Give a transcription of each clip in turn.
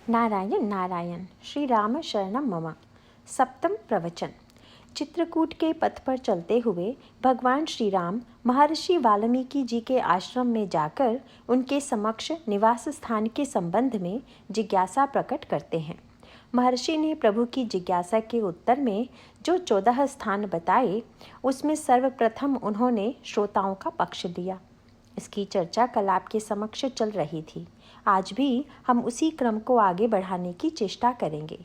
नारायण नारायण श्री राम शरणम मम। सप्तम प्रवचन। चित्रकूट के पथ पर चलते हुए भगवान श्री राम महर्षि वाल्मीकि जी के आश्रम में जाकर उनके समक्ष निवास स्थान के संबंध में जिज्ञासा प्रकट करते हैं। महर्षि ने प्रभु की जिज्ञासा के उत्तर में जो 14 स्थान बताए, उसमें सर्वप्रथम उन्होंने श्रोताओं का पक्ष लिया। इसकी चर्चा कल आपके समक्ष चल रही थी। आज भी हम उसी क्रम को आगे बढ़ाने की चेष्टा करेंगे।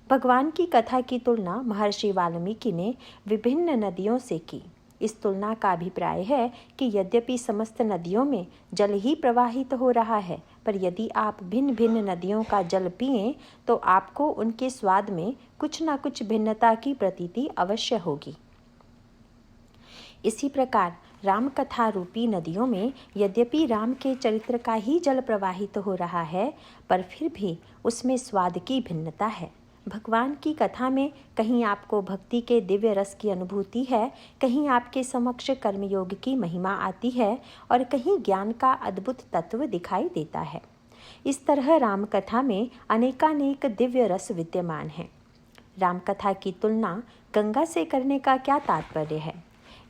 भगवान की कथा की तुलना महर्षि वाल्मीकि ने विभिन्न नदियों से की। इस तुलना का अभिप्राय है कि यद्यपि समस्त नदियों में जल ही प्रवाहित हो रहा है, पर यदि आप भिन्न भिन्न नदियों का जल पिएं तो आपको उनके स्वाद में कुछ न कुछ भिन्नता की प्रतीति अवश्य होगी। इसी प्रकार राम कथा रूपी नदियों में यद्यपि राम के चरित्र का ही जल प्रवाहित हो रहा है, पर फिर भी उसमें स्वाद की भिन्नता है। भगवान की कथा में कहीं आपको भक्ति के दिव्य रस की अनुभूति है, कहीं आपके समक्ष कर्मयोग की महिमा आती है और कहीं ज्ञान का अद्भुत तत्व दिखाई देता है। इस तरह राम कथा में अनेकानेक दिव्य रस विद्यमान हैं। राम कथा की तुलना गंगा से करने का क्या तात्पर्य है,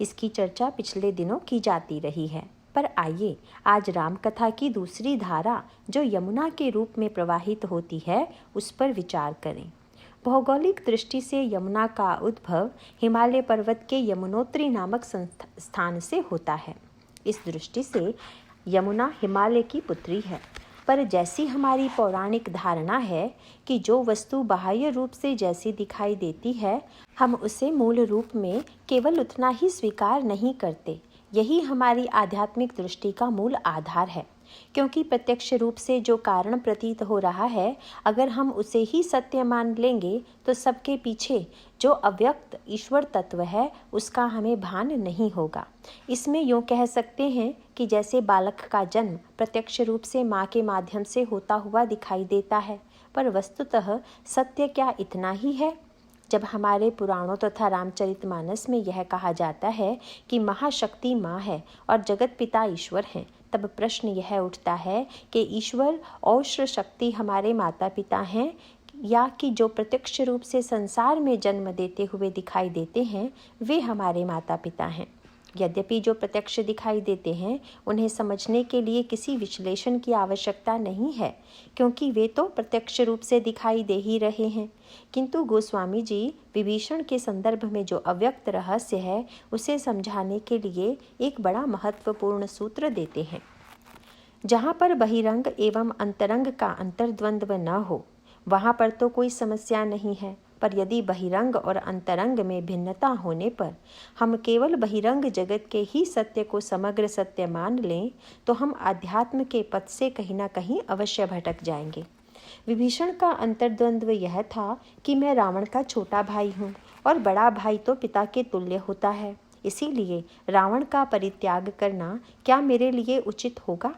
इसकी चर्चा पिछले दिनों की जाती रही है। पर आइए आज राम कथा की दूसरी धारा जो यमुना के रूप में प्रवाहित होती है, उस पर विचार करें। भौगोलिक दृष्टि से यमुना का उद्भव हिमालय पर्वत के यमुनोत्री नामक स्थान से होता है। इस दृष्टि से यमुना हिमालय की पुत्री है। पर जैसी हमारी पौराणिक धारणा है कि जो वस्तु बाह्य रूप से जैसी दिखाई देती है, हम उसे मूल रूप में केवल उतना ही स्वीकार नहीं करते। यही हमारी आध्यात्मिक दृष्टि का मूल आधार है। क्योंकि प्रत्यक्ष रूप से जो कारण प्रतीत हो रहा है, अगर हम उसे ही सत्य मान लेंगे तो सबके पीछे जो अव्यक्त ईश्वर तत्व है, उसका हमें भान नहीं होगा। इसमें यूँ कह सकते हैं कि जैसे बालक का जन्म प्रत्यक्ष रूप से माँ के माध्यम से होता हुआ दिखाई देता है, पर वस्तुतः सत्य क्या इतना ही है। जब हमारे पुराणों तथा रामचरितमानस में यह कहा जाता है कि महाशक्ति माँ है और जगत पिता ईश्वर हैं, तब प्रश्न यह उठता है कि ईश्वर औश्र शक्ति हमारे माता पिता हैं, या कि जो प्रत्यक्ष रूप से संसार में जन्म देते हुए दिखाई देते हैं, वे हमारे माता पिता हैं। यद्यपि जो प्रत्यक्ष दिखाई देते हैं, उन्हें समझने के लिए किसी विश्लेषण की आवश्यकता नहीं है, क्योंकि वे तो प्रत्यक्ष रूप से दिखाई दे ही रहे हैं। किंतु गोस्वामी जी विभीषण के संदर्भ में जो अव्यक्त रहस्य है, उसे समझाने के लिए एक बड़ा महत्वपूर्ण सूत्र देते हैं। जहाँ पर बहिरंग एवं अंतरंग का अंतर्द्वंद्व न हो, वहाँ पर तो कोई समस्या नहीं है। पर यदि बहिरंग और अंतरंग में भिन्नता होने पर हम केवल बहिरंग जगत के ही सत्य को समग्र सत्य मान लें, तो हम आध्यात्म के पथ से कहीं ना कहीं अवश्य भटक जाएंगे। विभीषण का अंतर्द्वंद्व यह था कि मैं रावण का छोटा भाई हूँ और बड़ा भाई तो पिता के तुल्य होता है, इसीलिए रावण का परित्याग करना क्या मेरे लिए उचित होगा।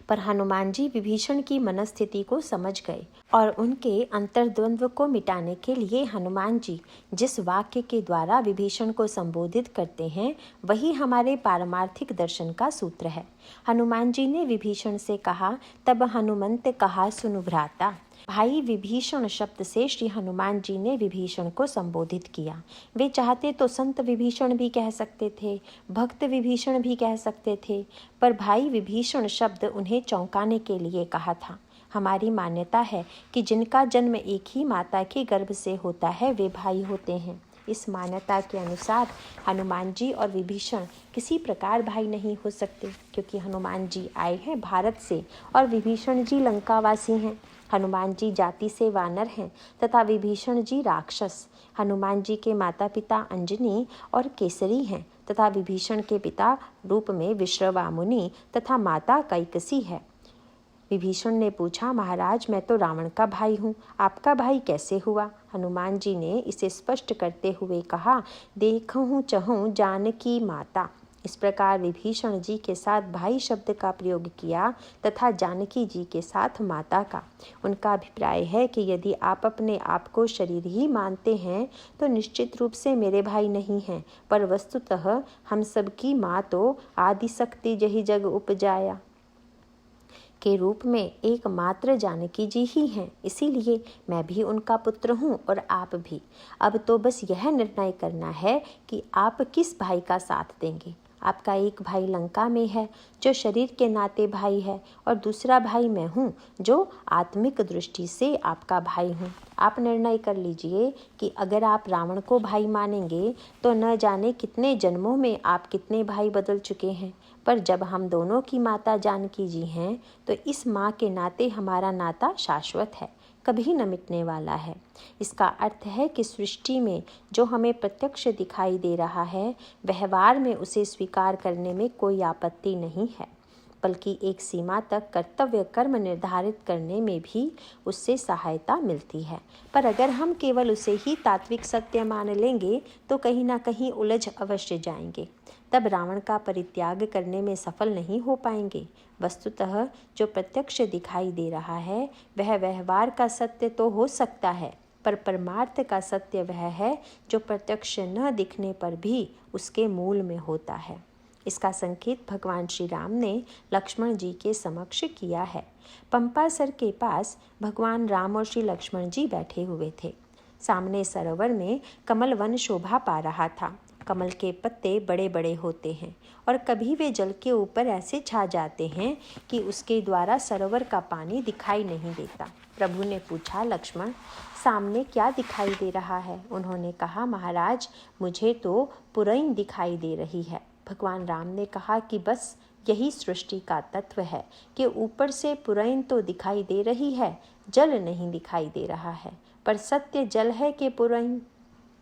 पर हनुमान जी विभीषण की मनस्थिति को समझ गए और उनके अंतर्द्वंद्व को मिटाने के लिए हनुमान जी जिस वाक्य के द्वारा विभीषण को संबोधित करते हैं, वही हमारे पारमार्थिक दर्शन का सूत्र है। हनुमान जी ने विभीषण से कहा, तब हनुमंत कहा सुनु भ्राता। भाई विभीषण शब्द से श्री हनुमान जी ने विभीषण को संबोधित किया। वे चाहते तो संत विभीषण भी कह सकते थे, भक्त विभीषण भी कह सकते थे, पर भाई विभीषण शब्द उन्हें चौंकाने के लिए कहा था। हमारी मान्यता है कि जिनका जन्म एक ही माता के गर्भ से होता है, वे भाई होते हैं। इस मान्यता के अनुसार हनुमान जी और विभीषण किसी प्रकार भाई नहीं हो सकते, क्योंकि हनुमान जी आए हैं भारत से और विभीषण जी लंकावासी हैं। हनुमान जी जाति से वानर हैं तथा विभीषण जी राक्षस। हनुमान जी के माता पिता अंजनी और केसरी हैं तथा विभीषण के पिता रूप में विश्रवामुनि तथा माता कैकसी है। विभीषण ने पूछा, महाराज मैं तो रावण का भाई हूँ, आपका भाई कैसे हुआ। हनुमान जी ने इसे स्पष्ट करते हुए कहा, देखूँ चहूँ जानकी माता। इस प्रकार विभीषण जी के साथ भाई शब्द का प्रयोग किया तथा जानकी जी के साथ माता का। उनका अभिप्राय है कि यदि आप अपने आप को शरीर ही मानते हैं तो निश्चित रूप से मेरे भाई नहीं हैं, पर वस्तुतः हम सबकी माँ तो आदिशक्ति जही जग उपजाया। के रूप में एकमात्र जानकी जी ही हैं, इसीलिए मैं भी उनका पुत्र हूँ और आप भी। अब तो बस यह निर्णय करना है कि आप किस भाई का साथ देंगे। आपका एक भाई लंका में है जो शरीर के नाते भाई है, और दूसरा भाई मैं हूँ जो आत्मिक दृष्टि से आपका भाई हूँ। आप निर्णय कर लीजिए कि अगर आप रावण को भाई मानेंगे तो न जाने कितने जन्मों में आप कितने भाई बदल चुके हैं, पर जब हम दोनों की माता जानकी जी हैं तो इस माँ के नाते हमारा नाता शाश्वत है, कभी न मिटने वाला है। इसका अर्थ है कि सृष्टि में जो हमें प्रत्यक्ष दिखाई दे रहा है, व्यवहार में उसे स्वीकार करने में कोई आपत्ति नहीं है, बल्कि एक सीमा तक कर्तव्य कर्म निर्धारित करने में भी उससे सहायता मिलती है। पर अगर हम केवल उसे ही तात्विक सत्य मान लेंगे तो कहीं ना कहीं उलझ अवश्य जाएंगे, तब रावण का परित्याग करने में सफल नहीं हो पाएंगे। वस्तुतः जो प्रत्यक्ष दिखाई दे रहा है वह व्यवहार का सत्य तो हो सकता है, पर परमार्थ का सत्य वह है जो प्रत्यक्ष न दिखने पर भी उसके मूल में होता है। इसका संकेत भगवान श्री राम ने लक्ष्मण जी के समक्ष किया है। पंपासर के पास भगवान राम और श्री लक्ष्मण जी बैठे हुए थे। सामने सरोवर में कमल वन शोभा पा रहा था। कमल के पत्ते बड़े बड़े होते हैं और कभी वे जल के ऊपर ऐसे छा जाते हैं कि उसके द्वारा सरोवर का पानी दिखाई नहीं देता। प्रभु ने पूछा, लक्ष्मण, सामने क्या दिखाई दे रहा है? उन्होंने कहा, महाराज, मुझे तो पुरैन दिखाई दे रही है। भगवान राम ने कहा कि बस यही सृष्टि का तत्व है कि ऊपर से पुरैन तो दिखाई दे रही है, जल नहीं दिखाई दे रहा है, पर सत्य जल है कि पुरैन?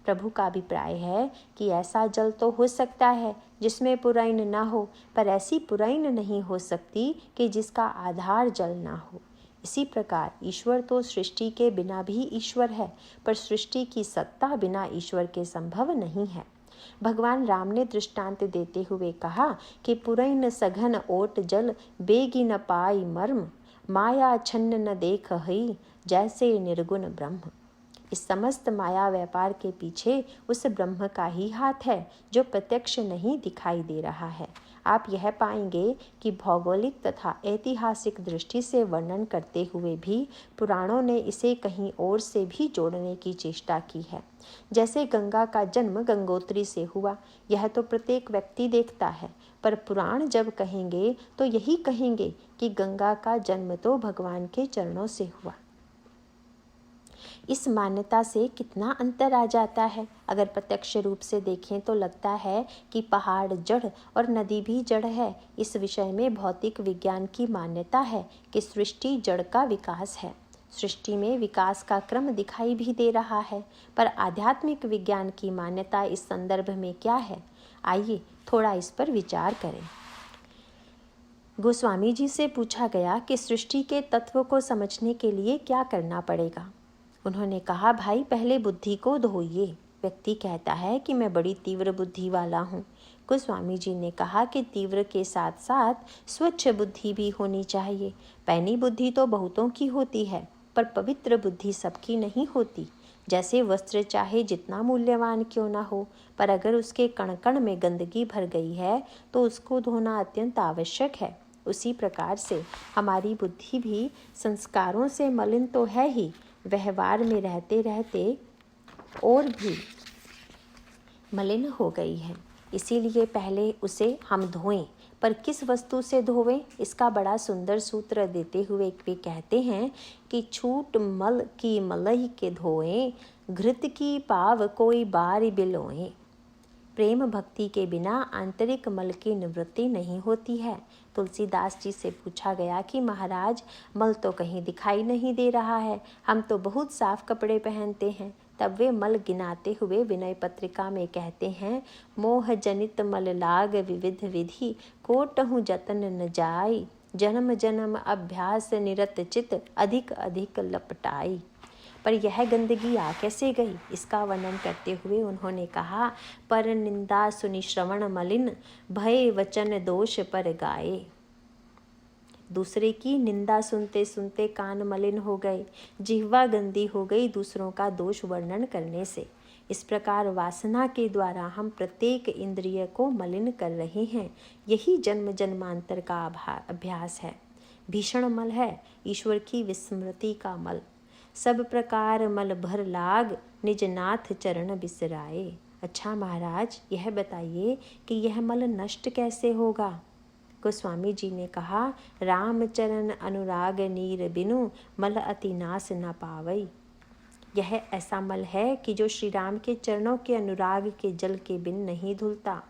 प्रभु का अभिप्राय है कि ऐसा जल तो हो सकता है जिसमें पुरैन ना हो, पर ऐसी पुरैन नहीं हो सकती कि जिसका आधार जल ना हो। इसी प्रकार ईश्वर तो सृष्टि के बिना भी ईश्वर है, पर सृष्टि की सत्ता बिना ईश्वर के संभव नहीं है। भगवान राम ने दृष्टांत देते हुए कहा कि पुरैन सघन ओट जल बेगी न पाई मर्म, माया छन्न न देख हई जैसे निर्गुण ब्रह्म। इस समस्त माया व्यापार के पीछे उस ब्रह्म का ही हाथ है जो प्रत्यक्ष नहीं दिखाई दे रहा है। आप यह पाएंगे कि भौगोलिक तथा ऐतिहासिक दृष्टि से वर्णन करते हुए भी पुराणों ने इसे कहीं और से भी जोड़ने की चेष्टा की है। जैसे गंगा का जन्म गंगोत्री से हुआ, यह तो प्रत्येक व्यक्ति देखता है, पर पुराण जब कहेंगे तो यही कहेंगे कि गंगा का जन्म तो भगवान के चरणों से हुआ। इस मान्यता से कितना अंतर आ जाता है। अगर प्रत्यक्ष रूप से देखें तो लगता है कि पहाड़ जड़ और नदी भी जड़ है। इस विषय में भौतिक विज्ञान की मान्यता है कि सृष्टि जड़ का विकास है। सृष्टि में विकास का क्रम दिखाई भी दे रहा है, पर आध्यात्मिक विज्ञान की मान्यता इस संदर्भ में क्या है? आइए थोड़ा इस पर विचार करें। गोस्वामी जी से पूछा गया कि सृष्टि के तत्व को समझने के लिए क्या करना पड़ेगा। उन्होंने कहा, भाई, पहले बुद्धि को धोइए। व्यक्ति कहता है कि मैं बड़ी तीव्र बुद्धि वाला हूँ। गोस्वामी जी ने कहा कि तीव्र के साथ साथ स्वच्छ बुद्धि भी होनी चाहिए। पैनी बुद्धि तो बहुतों की होती है, पर पवित्र बुद्धि सबकी नहीं होती। जैसे वस्त्र चाहे जितना मूल्यवान क्यों ना हो, पर अगर उसके कण कण में गंदगी भर गई है तो उसको धोना अत्यंत आवश्यक है। उसी प्रकार से हमारी बुद्धि भी संस्कारों से मलिन तो है ही, व्यवहार में रहते रहते और भी मलिन हो गई है। इसीलिए पहले उसे हम धोएं। पर किस वस्तु से धोवें? इसका बड़ा सुंदर सूत्र देते हुए वे कहते हैं कि छूट मल की मलई के धोएं, घृत की पाव कोई बार बिलोएं। प्रेम भक्ति के बिना आंतरिक मल की निवृत्ति नहीं होती है। तुलसीदास जी से पूछा गया कि महाराज, मल तो कहीं दिखाई नहीं दे रहा है, हम तो बहुत साफ कपड़े पहनते हैं। तब वे मल गिनाते हुए विनय पत्रिका में कहते हैं, मोह जनित मल लाग विविध विधि, कोटहु जतन न जाई, जन्म जन्म अभ्यास निरत चित, अधिक अधिक लपटाई। पर यह गंदगी आ कैसे गई, इसका वर्णन करते हुए उन्होंने कहा, पर निंदा सुनि श्रवण मलिन, भय वचन दोष पर गाए। दूसरे की निंदा सुनते सुनते कान मलिन हो गए, जिह्वा गंदी हो गई दूसरों का दोष वर्णन करने से। इस प्रकार वासना के द्वारा हम प्रत्येक इंद्रिय को मलिन कर रहे हैं। यही जन्म जन्मांतर का अभ्यास है। भीषण मल है ईश्वर की विस्मृति का मल। सब प्रकार मल भर लाग निज नाथ चरण बिसराए। अच्छा महाराज, यह बताइए कि यह मल नष्ट कैसे होगा। गोस्वामी जी ने कहा, रामचरण अनुराग नीर बिनु मल अति नाश न पावई। यह ऐसा मल है कि जो श्री राम के चरणों के अनुराग के जल के बिन नहीं धुलता।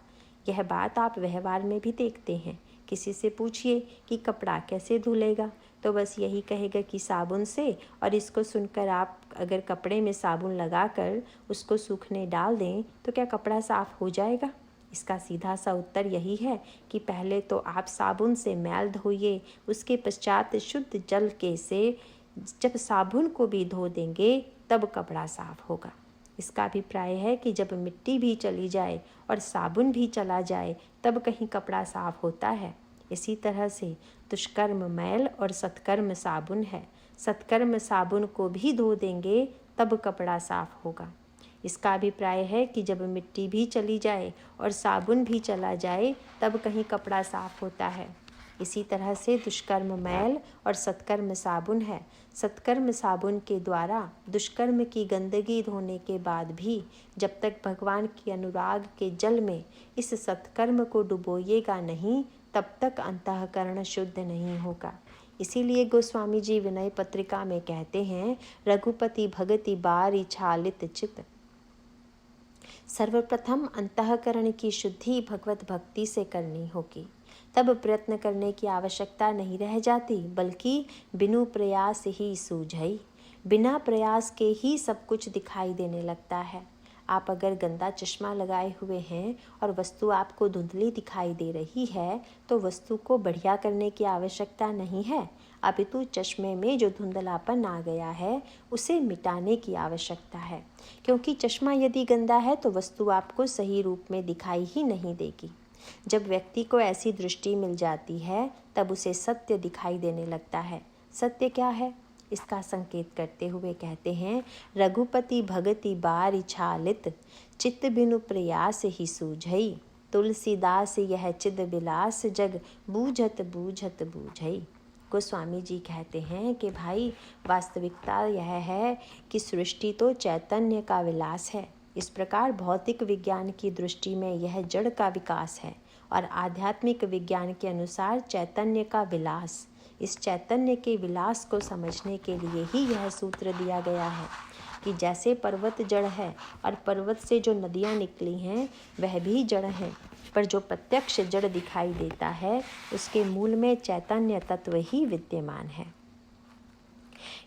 यह बात आप व्यवहार में भी देखते हैं। किसी से पूछिए कि कपड़ा कैसे धुलेगा, तो बस यही कहेगा कि साबुन से। और इसको सुनकर आप अगर कपड़े में साबुन लगाकर उसको सूखने डाल दें तो क्या कपड़ा साफ हो जाएगा? इसका सीधा सा उत्तर यही है कि पहले तो आप साबुन से मैल धोइए, उसके पश्चात शुद्ध जल के से जब साबुन को भी धो देंगे तब कपड़ा साफ होगा। इसका अभिप्राय है कि जब मिट्टी भी चली जाए और साबुन भी चला जाए तब कहीं कपड़ा साफ होता है। इसी तरह से दुष्कर्म मैल और सत्कर्म साबुन है। सत्कर्म साबुन को भी धो देंगे तब कपड़ा साफ होगा। इसका अभिप्राय है कि जब मिट्टी भी चली जाए और साबुन भी चला जाए तब कहीं कपड़ा साफ होता है। इसी तरह से दुष्कर्म मैल और सत्कर्म साबुन है। सत्कर्म साबुन के द्वारा दुष्कर्म की गंदगी धोने के बाद भी जब तक भगवान के अनुराग के जल में इस सत्कर्म को डुबोइएगा नहीं तब तक अंतःकरण शुद्ध नहीं होगा। इसीलिए गोस्वामी जी विनय पत्रिका में कहते हैं, रघुपति भगति बारी छालित चित। सर्वप्रथम अंतःकरण की शुद्धि भगवत भक्ति से करनी होगी, तब प्रयत्न करने की आवश्यकता नहीं रह जाती, बल्कि बिनु प्रयास ही सूझई। बिना प्रयास के ही सब कुछ दिखाई देने लगता है। आप अगर गंदा चश्मा लगाए हुए हैं और वस्तु आपको धुंधली दिखाई दे रही है तो वस्तु को बढ़िया करने की आवश्यकता नहीं है, अपितु चश्मे में जो धुंधलापन आ गया है उसे मिटाने की आवश्यकता है। क्योंकि चश्मा यदि गंदा है तो वस्तु आपको सही रूप में दिखाई ही नहीं देगी। जब व्यक्ति को ऐसी दृष्टि मिल जाती है तब उसे सत्य दिखाई देने लगता है। सत्य क्या है? इसका संकेत करते हुए कहते हैं, रघुपति भगति बारी छालित चित्त बिनु प्रयास ही सूझई। तुलसीदास यह चिद बिलास जग बूझत बूझत बूझई। गोस्वामी जी कहते हैं कि भाई वास्तविकता यह है कि सृष्टि तो चैतन्य का विलास है। इस प्रकार भौतिक विज्ञान की दृष्टि में यह जड़ का विकास है और आध्यात्मिक विज्ञान के अनुसार चैतन्य का विलास। इस चैतन्य के विलास को समझने के लिए ही यह सूत्र दिया गया है कि जैसे पर्वत जड़ है और पर्वत से जो नदियाँ निकली हैं वह भी जड़ हैं, पर जो प्रत्यक्ष जड़ दिखाई देता है उसके मूल में चैतन्य तत्व ही विद्यमान है।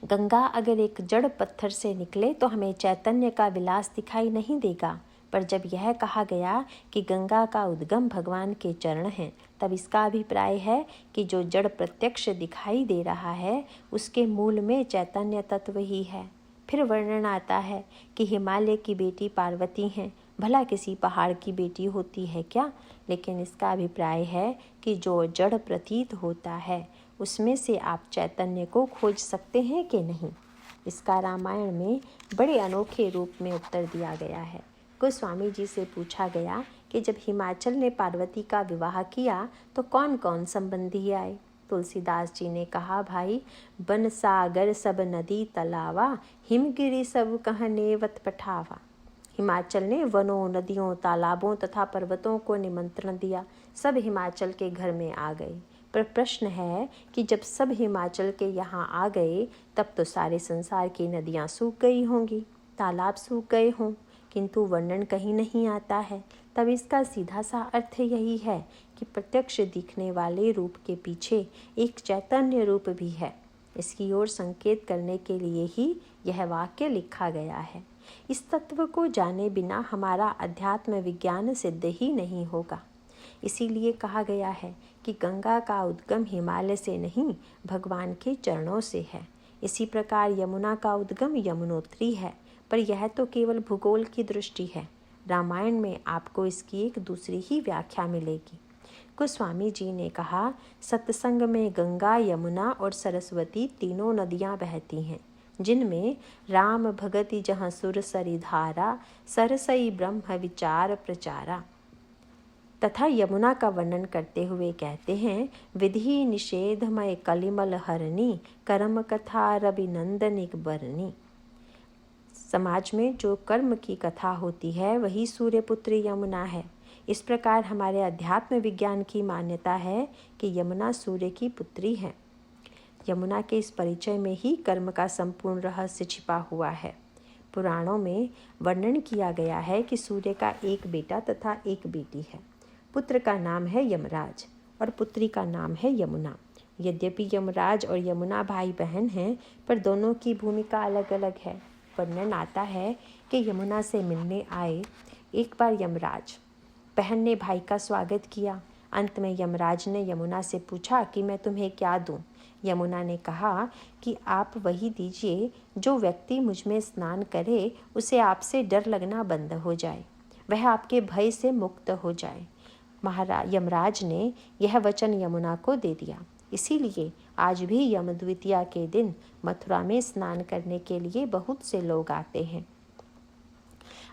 गंगा अगर एक जड़ पत्थर से निकले तो हमें चैतन्य का विलास दिखाई नहीं देगा, पर जब यह कहा गया कि गंगा का उद्गम भगवान के चरण हैं, तब इसका अभिप्राय है कि जो जड़ प्रत्यक्ष दिखाई दे रहा है उसके मूल में चैतन्य तत्व ही है। फिर वर्णन आता है कि हिमालय की बेटी पार्वती हैं, भला किसी पहाड़ की बेटी होती है क्या? लेकिन इसका अभिप्राय है कि जो जड़ प्रतीत होता है उसमें से आप चैतन्य को खोज सकते हैं कि नहीं। इसका रामायण में बड़े अनोखे रूप में उत्तर दिया गया है। गोस्वामी जी से पूछा गया कि जब हिमाचल ने पार्वती का विवाह किया तो कौन कौन संबंधी आए? तुलसीदास जी ने कहा, भाई बन सागर सब नदी तलावा, हिमगिरी सब कहने वत पठावा। हिमाचल ने वनों, नदियों, तालाबों तथा पर्वतों को निमंत्रण दिया। सब हिमाचल के घर में आ गए। पर प्रश्न है कि जब सब हिमाचल के यहाँ आ गए तब तो सारे संसार की नदियाँ सूख गई होंगी, तालाब सूख गए हों, किंतु वर्णन कहीं नहीं आता है। तब इसका सीधा सा अर्थ यही है कि प्रत्यक्ष दिखने वाले रूप के पीछे एक चैतन्य रूप भी है। इसकी ओर संकेत करने के लिए ही यह वाक्य लिखा गया है। इस तत्व को जाने बिना हमारा अध्यात्म विज्ञान सिद्ध ही नहीं होगा। इसीलिए कहा गया है कि गंगा का उद्गम हिमालय से नहीं भगवान के चरणों से है। इसी प्रकार यमुना का उद्गम यमुनोत्री है, पर यह तो केवल भूगोल की दृष्टि है। रामायण में आपको इसकी एक दूसरी ही व्याख्या मिलेगी। गोस्वामी जी ने कहा, सत्संग में गंगा, यमुना और सरस्वती तीनों नदियाँ बहती हैं, जिनमें राम भगति जहाँ सुर सरिधारा, सरसई ब्रह्म विचार प्रचारा। तथा यमुना का वर्णन करते हुए कहते हैं, विधि निषेधमय कलिमल हरणी कर्म कथा रविनंदनिक बरनी। समाज में जो कर्म की कथा होती है वही सूर्यपुत्री यमुना है। इस प्रकार हमारे अध्यात्म विज्ञान की मान्यता है कि यमुना सूर्य की पुत्री है। यमुना के इस परिचय में ही कर्म का संपूर्ण रहस्य छिपा हुआ है। पुराणों में वर्णन किया गया है कि सूर्य का एक बेटा तथा एक बेटी है। पुत्र का नाम है यमराज और पुत्री का नाम है यमुना। यद्यपि यमराज और यमुना भाई बहन हैं, पर दोनों की भूमिका अलग अलग है। वर्णन आता है कि यमुना से मिलने आए एक बार यमराज। बहन ने भाई का स्वागत किया। अंत में यमराज ने यमुना से पूछा कि मैं तुम्हें क्या दूं? यमुना ने कहा कि आप वही दीजिए जो व्यक्ति मुझ में स्नान करे उसे आपसे डर लगना बंद हो जाए, वह आपके भय से मुक्त हो जाए। यमराज ने यह वचन यमुना को दे दिया। इसीलिए आज भी यम द्वितीया के दिन मथुरा में स्नान करने के लिए बहुत से लोग आते हैं।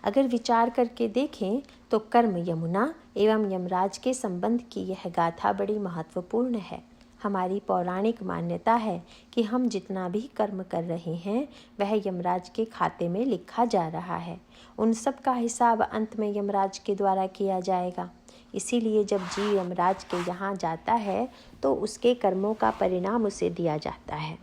अगर विचार करके देखें तो कर्म यमुना एवं यमराज के संबंध की यह गाथा बड़ी महत्वपूर्ण है। हमारी पौराणिक मान्यता है कि हम जितना भी कर्म कर रहे हैं वह यमराज के खाते में लिखा जा रहा है। उन सब का हिसाब अंत में यमराज के द्वारा किया जाएगा। इसीलिए जब जीव यमराज के यहाँ जाता है तो उसके कर्मों का परिणाम उसे दिया जाता है।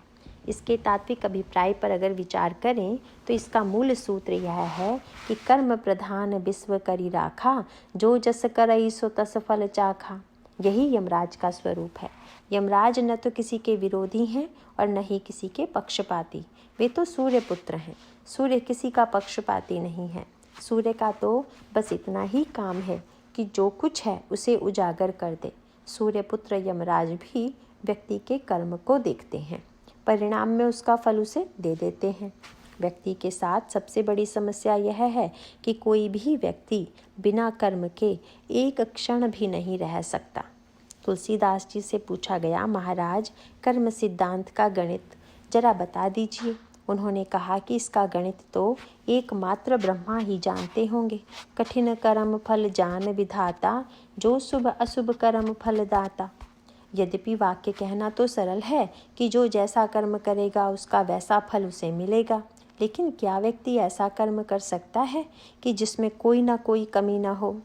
इसके तात्विक अभिप्राय पर अगर विचार करें तो इसका मूल सूत्र यह है कि कर्म प्रधान विश्व करी राखा, जो जस करई सो तस फल चाखा। यही यमराज का स्वरूप है। यमराज न तो किसी के विरोधी हैं और न ही किसी के पक्षपाती। वे तो सूर्य पुत्र हैं। सूर्य किसी का पक्षपाती नहीं है। सूर्य का तो बस इतना ही काम है कि जो कुछ है उसे उजागर कर दे। सूर्य पुत्र यमराज भी व्यक्ति के कर्म को देखते हैं, परिणाम में उसका फल उसे दे देते हैं। व्यक्ति के साथ सबसे बड़ी समस्या यह है कि कोई भी व्यक्ति बिना कर्म के एक क्षण भी नहीं रह सकता। तुलसीदास जी से पूछा गया, महाराज कर्म सिद्धांत का गणित जरा बता दीजिए। उन्होंने कहा कि इसका गणित तो एकमात्र ब्रह्मा ही जानते होंगे। कठिन कर्म फल जान विधाता, जो शुभ अशुभ कर्म फल दाता। यद्यपि वाक्य कहना तो सरल है कि जो जैसा कर्म करेगा उसका वैसा फल उसे मिलेगा, लेकिन क्या व्यक्ति ऐसा कर्म कर सकता है कि जिसमें कोई ना कोई कमी ना हो?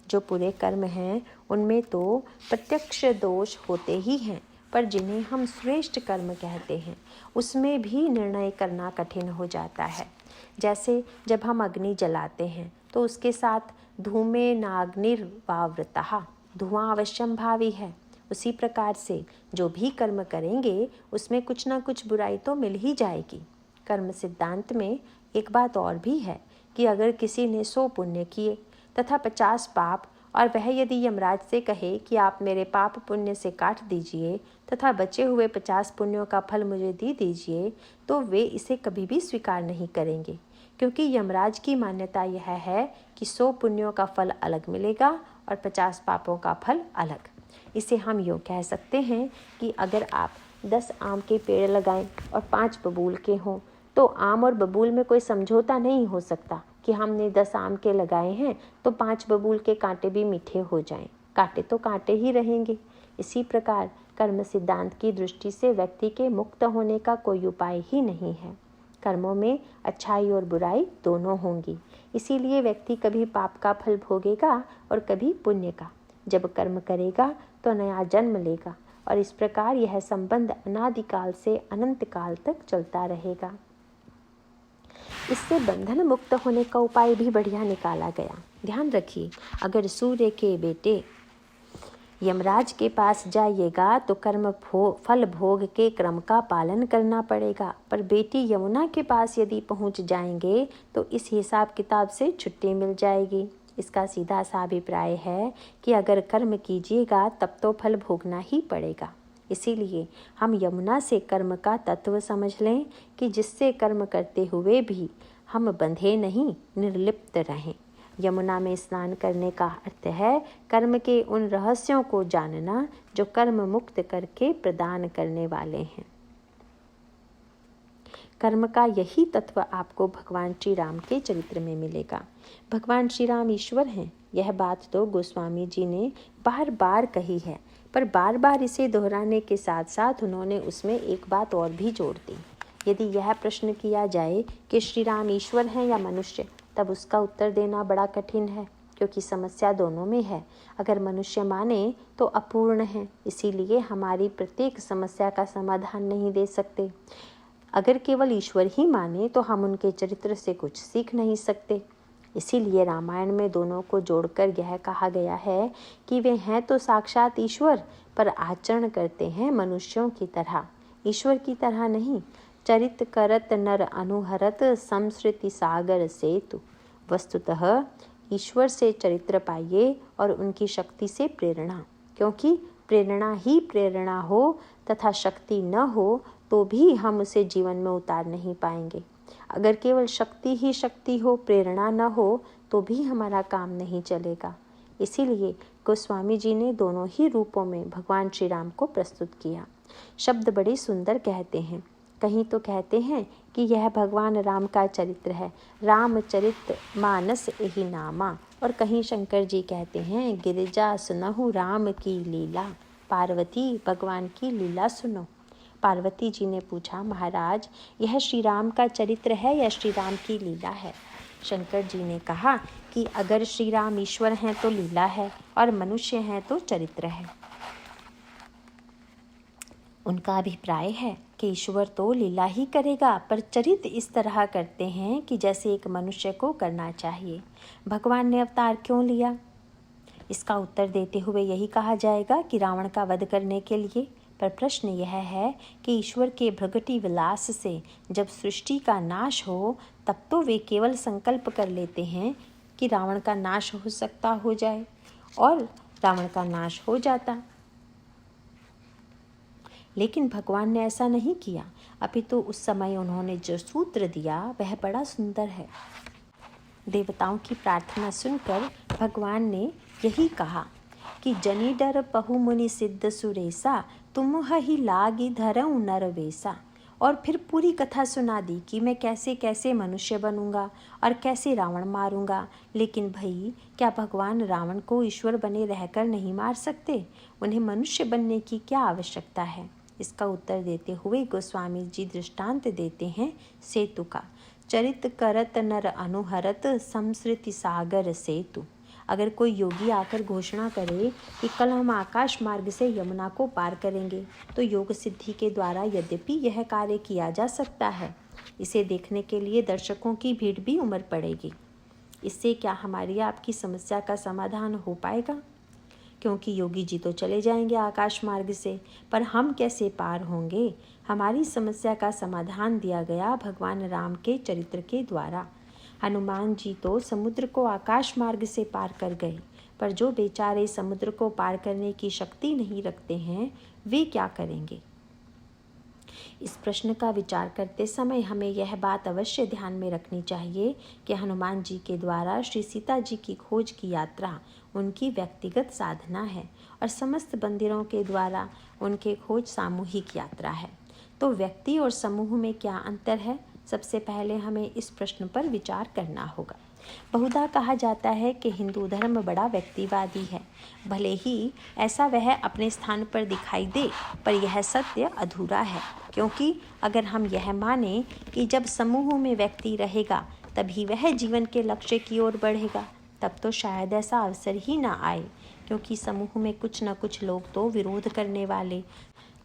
जो पूरे कर्म हैं उनमें तो प्रत्यक्ष दोष होते ही हैं, पर जिन्हें हम श्रेष्ठ कर्म कहते हैं उसमें भी निर्णय करना कठिन हो जाता है। जैसे जब हम अग्नि जलाते हैं तो उसके साथ धूमे नाग्निर्वावृतः, धुआं अवश्यम भावी है। उसी प्रकार से जो भी कर्म करेंगे उसमें कुछ ना कुछ बुराई तो मिल ही जाएगी। कर्म सिद्धांत में एक बात और भी है कि अगर किसी ने 100 पुण्य किए तथा 50 पाप, और वह यदि यमराज से कहे कि आप मेरे पाप पुण्य से काट दीजिए तथा बचे हुए 50 पुण्यों का फल मुझे दे दीजिए, तो वे इसे कभी भी स्वीकार नहीं करेंगे, क्योंकि यमराज की मान्यता यह है कि 100 पुण्यों का फल अलग मिलेगा और 50 पापों का फल अलग। इसे हम यूँ कह सकते हैं कि अगर आप 10 आम के पेड़ लगाएं और 5 बबूल के हों, तो आम और बबूल में कोई समझौता नहीं हो सकता कि हमने 10 आम के लगाए हैं तो 5 बबूल के कांटे भी मीठे हो जाएं। कांटे तो कांटे ही रहेंगे। इसी प्रकार कर्म सिद्धांत की दृष्टि से व्यक्ति के मुक्त होने का कोई उपाय ही नहीं है। कर्मों में अच्छाई और बुराई दोनों होंगी। इसीलिए व्यक्ति कभी पाप का फल भोगेगा और कभी पुण्य का। जब कर्म करेगा तो नया जन्म लेगा, और इस प्रकार यह संबंध अनादिकाल से अनंत काल तक चलता रहेगा। इससे बंधन मुक्त होने का उपाय भी बढ़िया निकाला गया। ध्यान रखिए, अगर सूर्य के बेटे यमराज के पास जाइएगा तो कर्म फल भोग के क्रम का पालन करना पड़ेगा, पर बेटी यमुना के पास यदि पहुंच जाएंगे तो इस हिसाब किताब से छुट्टी मिल जाएगी। इसका सीधा सा अभिप्राय है कि अगर कर्म कीजिएगा तब तो फल भोगना ही पड़ेगा। इसीलिए हम यमुना से कर्म का तत्व समझ लें कि जिससे कर्म करते हुए भी हम बंधे नहीं, निर्लिप्त रहें। यमुना में स्नान करने का अर्थ है कर्म के उन रहस्यों को जानना जो कर्म मुक्त करके प्रदान करने वाले हैं। कर्म का यही तत्व आपको भगवान श्री राम के चरित्र में मिलेगा। भगवान श्री राम ईश्वर हैं, यह बात तो गोस्वामी जी ने बार बार कही है, पर बार बार इसे दोहराने के साथ साथ उन्होंने उसमें एक बात और भी जोड़ दी। यदि यह प्रश्न किया जाए कि श्री राम ईश्वर हैं या मनुष्य, तब उसका उत्तर देना बड़ा कठिन है, क्योंकि समस्या दोनों में है। अगर मनुष्य माने तो अपूर्ण है, इसीलिए हमारी प्रत्येक समस्या का समाधान नहीं दे सकते। अगर केवल ईश्वर ही माने तो हम उनके चरित्र से कुछ सीख नहीं सकते। इसीलिए रामायण में दोनों को जोड़कर यह कहा गया है कि वे हैं तो साक्षात ईश्वर, पर आचरण करते हैं मनुष्यों की तरह, ईश्वर की तरह नहीं। चरित करत नर अनुहरत संस्कृति सागर सेतु। वस्तुतः ईश्वर से चरित्र पाइए और उनकी शक्ति से प्रेरणा, क्योंकि प्रेरणा ही प्रेरणा हो तथा शक्ति न हो तो भी हम उसे जीवन में उतार नहीं पाएंगे। अगर केवल शक्ति ही शक्ति हो, प्रेरणा न हो, तो भी हमारा काम नहीं चलेगा। इसीलिए गोस्वामी जी ने दोनों ही रूपों में भगवान श्री राम को प्रस्तुत किया। शब्द बड़े सुंदर कहते हैं। कहीं तो कहते हैं कि यह भगवान राम का चरित्र है, रामचरित मानस यही नामा। और कहीं शंकर जी कहते हैं, गिरिजा सुनहु राम की लीला, पार्वती भगवान की लीला सुनो। पार्वती जी ने पूछा, महाराज यह श्री राम का चरित्र है या श्री राम की लीला है? शंकर जी ने कहा कि अगर श्री राम ईश्वर हैं तो लीला है और मनुष्य हैं तो चरित्र है। उनका अभिप्राय है कि ईश्वर तो लीला ही करेगा, पर चरित्र इस तरह करते हैं कि जैसे एक मनुष्य को करना चाहिए। भगवान ने अवतार क्यों लिया? इसका उत्तर देते हुए यही कहा जाएगा कि रावण का वध करने के लिए। पर प्रश्न यह है कि ईश्वर के भ्रगटी विलास से जब सृष्टि का नाश हो, तब तो वे केवल संकल्प कर लेते हैं कि रावण का नाश हो सकता हो जाए, और रावण का नाश हो जाता। लेकिन भगवान ने ऐसा नहीं किया, अपितु उस समय उन्होंने जो सूत्र दिया वह बड़ा सुंदर है। देवताओं की प्रार्थना सुनकर भगवान ने यही कहा कि जनी डर पहु मुनि सिद्ध सुरेसा, तुम ही लागी धरऊं नरवेसा। और फिर पूरी कथा सुना दी कि मैं कैसे कैसे मनुष्य बनूंगा और कैसे रावण मारूंगा। लेकिन भाई, क्या भगवान रावण को ईश्वर बने रहकर नहीं मार सकते? उन्हें मनुष्य बनने की क्या आवश्यकता है? इसका उत्तर देते हुए गोस्वामी जी दृष्टांत देते हैं सेतु का। चरित करत नर अनुहरत संस्कृति सागर सेतु। अगर कोई योगी आकर घोषणा करे कि कल हम आकाश मार्ग से यमुना को पार करेंगे, तो योग सिद्धि के द्वारा यद्यपि यह कार्य किया जा सकता है, इसे देखने के लिए दर्शकों की भीड़ भी उमड़ पड़ेगी। इससे क्या हमारी आपकी समस्या का समाधान हो पाएगा? क्योंकि योगी जी तो चले जाएंगे आकाश मार्ग से, पर हम कैसे पार होंगे? हमारी समस्या का समाधान दिया गया भगवान राम के चरित्र के द्वारा। हनुमान जी तो समुद्र को आकाश मार्ग से पार कर गए, पर जो बेचारे समुद्र को पार करने की शक्ति नहीं रखते हैं, वे क्या करेंगे? इस प्रश्न का विचार करते समय हमें यह बात अवश्य ध्यान में रखनी चाहिए कि हनुमान जी के द्वारा श्री सीता जी की खोज की यात्रा उनकी व्यक्तिगत साधना है और समस्त मंदिरों के द्वारा उनके खोज सामूहिक यात्रा है। तो व्यक्ति और समूह में क्या अंतर है? सबसे पहले हमें इस प्रश्न पर विचार करना होगा। बहुधा कहा जाता है कि हिंदू धर्म बड़ा व्यक्तिवादी है। भले ही ऐसा वह अपने स्थान पर दिखाई दे, पर यह सत्य अधूरा है, क्योंकि अगर हम यह माने कि जब समूह में व्यक्ति रहेगा तभी वह जीवन के लक्ष्य की ओर बढ़ेगा, तब तो शायद ऐसा अवसर ही ना आए, क्योंकि समूह में कुछ न कुछ लोग तो विरोध करने वाले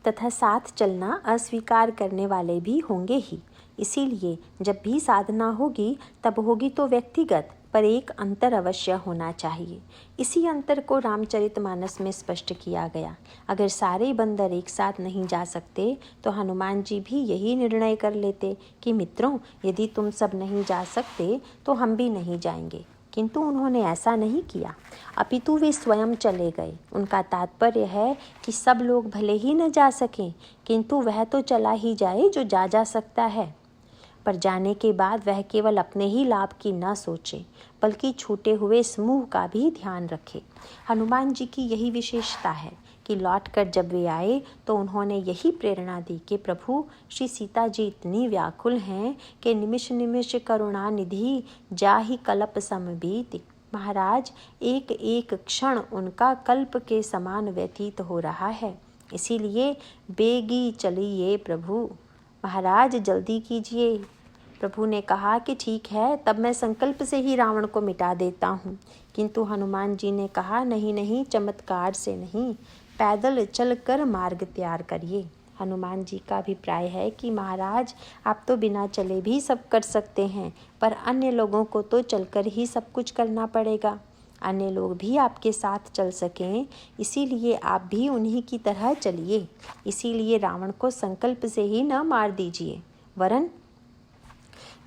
तथा साथ चलना अस्वीकार करने वाले भी होंगे ही। इसीलिए जब भी साधना होगी तब होगी तो व्यक्तिगत, पर एक अंतर अवश्य होना चाहिए। इसी अंतर को रामचरितमानस में स्पष्ट किया गया। अगर सारे बंदर एक साथ नहीं जा सकते तो हनुमान जी भी यही निर्णय कर लेते कि मित्रों, यदि तुम सब नहीं जा सकते तो हम भी नहीं जाएंगे। किंतु उन्होंने ऐसा नहीं किया, अपितु वे स्वयं चले गए। उनका तात्पर्य है कि सब लोग भले ही न जा सकें, किंतु वह तो चला ही जाए जो जा सकता है। पर जाने के बाद वह केवल अपने ही लाभ की न सोचे, बल्कि छूटे हुए समूह का भी ध्यान रखे। हनुमान जी की यही विशेषता है कि कि लौटकर जब वे आए तो उन्होंने यही प्रेरणा दी कि प्रभु श्री सीता जी इतनी व्याकुल हैं कि निमिष निमिष करुणा निधि जाहि कल्प समबीति। महाराज, एक एक क्षण उनका कल्प के समान व्यतीत हो रहा है, इसीलिए बेगी चलिए प्रभु। महाराज जल्दी कीजिए। प्रभु ने कहा कि ठीक है, तब मैं संकल्प से ही रावण को मिटा देता हूँ। किंतु हनुमान जी ने कहा नहीं नहीं, चमत्कार से नहीं, पैदल चलकर मार्ग तैयार करिए। हनुमान जी का अभिप्राय है कि महाराज आप तो बिना चले भी सब कर सकते हैं, पर अन्य लोगों को तो चलकर ही सब कुछ करना पड़ेगा। अन्य लोग भी आपके साथ चल सकें, इसीलिए आप भी उन्हीं की तरह चलिए। इसीलिए रावण को संकल्प से ही न मार दीजिए, वरन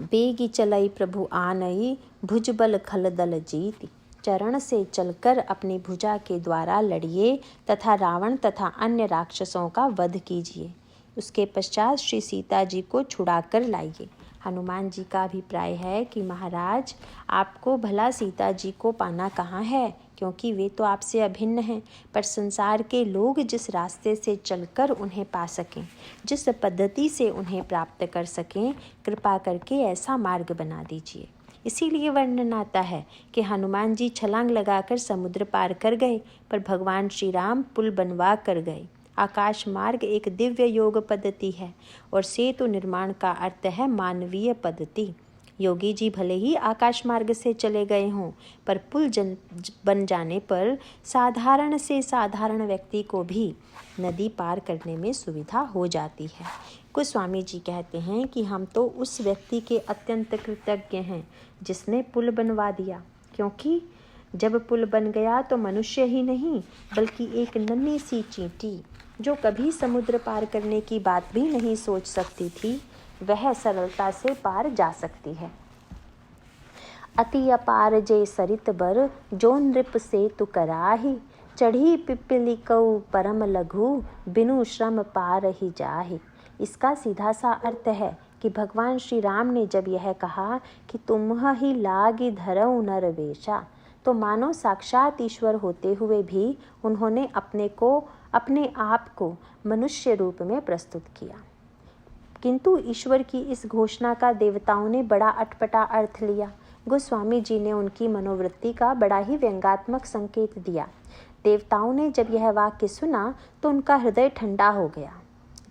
बेगी चलई प्रभु आनई भुजबल खलदल जीति। चरण से चलकर अपनी भुजा के द्वारा लड़िए तथा रावण तथा अन्य राक्षसों का वध कीजिए। उसके पश्चात श्री सीता जी को छुड़ाकर लाइए। हनुमान जी का अभिप्राय है कि महाराज आपको भला सीता जी को पाना कहाँ है, क्योंकि वे तो आपसे अभिन्न हैं, पर संसार के लोग जिस रास्ते से चलकर उन्हें पा सकें, जिस पद्धति से उन्हें प्राप्त कर सकें, कृपा करके ऐसा मार्ग बना दीजिए। इसीलिए वर्णन आता है कि हनुमान जी छलांग लगाकर समुद्र पार कर गए, पर भगवान श्री राम पुल बनवा कर गए। आकाश मार्ग एक दिव्य योग पद्धति है और सेतु निर्माण का अर्थ है मानवीय पद्धति। योगी जी भले ही आकाश मार्ग से चले गए हों, पर पुल बन जाने पर साधारण से साधारण व्यक्ति को भी नदी पार करने में सुविधा हो जाती है। गोस्वामी जी कहते हैं कि हम तो उस व्यक्ति के अत्यंत कृतज्ञ हैं जिसने पुल बनवा दिया, क्योंकि जब पुल बन गया तो मनुष्य ही नहीं बल्कि एक नन्ही सी चींटी जो कभी समुद्र पार करने की बात भी नहीं सोच सकती थी, वह सरलता से पार जा सकती है। अति अपार जय सरित बर जो नृप से तु कराही, चढ़ी पिपली कऊ परम लघु बिनु श्रम पार ही जाहि। इसका सीधा सा अर्थ है कि भगवान श्री राम ने जब यह कहा कि तुम ही लागी धरऊ नर वेशा, तो मानो साक्षात ईश्वर होते हुए भी उन्होंने अपने आप को मनुष्य रूप में प्रस्तुत किया। किंतु ईश्वर की इस घोषणा का देवताओं ने बड़ा अटपटा अर्थ लिया। गोस्वामी जी ने उनकी मनोवृत्ति का बड़ा ही व्यंग्यात्मक संकेत दिया। देवताओं ने जब यह वाक्य सुना तो उनका हृदय ठंडा हो गया।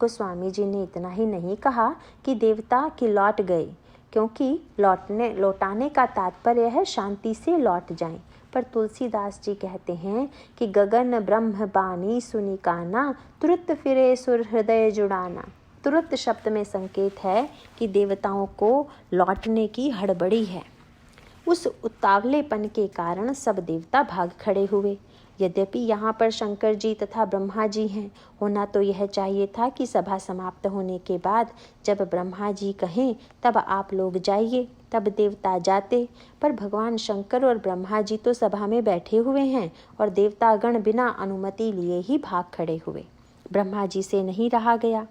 गोस्वामी जी ने इतना ही नहीं कहा कि देवता कि लौट गए, क्योंकि लौटाने का तात्पर्य है शांति से लौट जाएं, पर तुलसीदास जी कहते हैं कि गगन ब्रह्म बानी सुनी काना, तुरंत फिरे सुर हृदय जुड़ाना। तुरंत शब्द में संकेत है कि देवताओं को लौटने की हड़बड़ी है। उस उतावलेपन के कारण सब देवता भाग खड़े हुए। यद्यपि यहाँ पर शंकर जी तथा ब्रह्मा जी हैं, होना तो यह चाहिए था कि सभा समाप्त होने के बाद जब ब्रह्मा जी कहें तब आप लोग जाइए, तब देवता जाते, पर भगवान शंकर और ब्रह्मा जी तो सभा में बैठे हुए हैं और देवतागण बिना अनुमति लिए ही भाग खड़े हुए। ब्रह्मा जी से नहीं रहा गया।